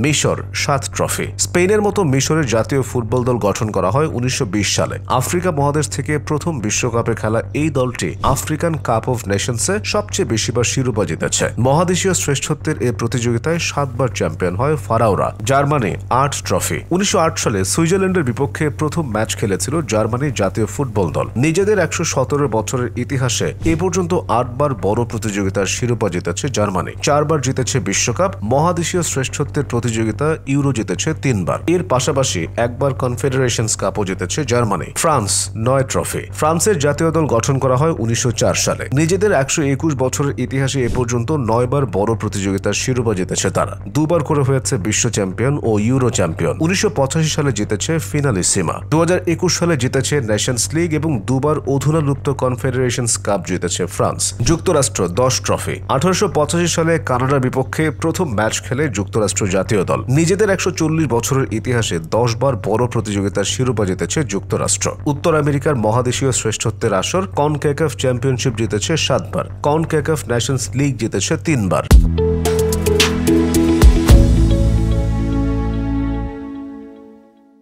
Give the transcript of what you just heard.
মিশর 7 ট্রফি। স্পেনের মতো মিশরের জাতীয় ফুটবল দল গঠন করা হয় 1920 সালে। আফ্রিকা মহাদেশ থেকে প্রথম বিশ্বকাপে খেলা এই দলটি আফ্রিকান কাপ অফ নেশনসে সবচেয়ে বেশিবার শিরোপা জিতেছে। মহাদেশীয় শ্রেষ্ঠত্বের এই প্রতিযোগিতায় 7 বার চ্যাম্পিয়ন হয় ফারাওরা। Germany 8 trophy. 1908 সালে সুইজারল্যান্ডের বিপক্ষে প্রথম ম্যাচ খেলেছিল জার্মানির জাতীয় ফুটবল দল। নিজেদের 117 বছরের ইতিহাসে এ পর্যন্ত 8 বার বড় প্রতিযোগিতার শিরোপা জিতেছে জার্মানি। 4 বার জিতেছে বিশ্বকাপ। মহাদেশীয় শ্রেষ্ঠত্বের প্রতিযোগিতা ইউরো জিতেছে 3 বার। এর পাশাপাশি একবার কনফেডারেশনস কাপও জিতেছে জার্মানি। France 9 trophy. ফ্রান্সের জাতীয় দল গঠন করা হয় 1904 সালে। নিজেদের 121 বছরের ইতিহাসে এ পর্যন্ত 9 বার বড় প্রতিযোগিতার শিরোপা জিতেছে তারা। 2 বার করে হয়েছে বিশ্ব চ্যাম্পিয়ন ও ইউরো চ্যাম্পিয়ন। 1985 সালে জিতেছে ফিনালিসিমা। 2021 সালে জিতেছে নেশনস লিগ এবং 2 বার অধুনালুপ্ত কনফেডারেশনস কাপ জিতেছে ফ্রান্স। যুক্তরাষ্ট্র 10 ট্রফি। 1885 সালে কানাডার বিপক্ষে প্রথম ম্যাচ খেলে যুক্তরাষ্ট্র জাতীয় দল। নিজেদের 140 বছরের ইতিহাসে 10 বার বড় প্রতিযোগিতার শিরোপা জিতেছে যুক্তরাষ্ট্র। উত্তর আমেরিকার মহাদেশীয় শ্রেষ্ঠত্বের আসর কনক্যাকাফ চ্যাম্পিয়নশিপ জিতেছে 7 বার। কনক্যাকাফ নেশনস লিগ জিতেছে 3 বার।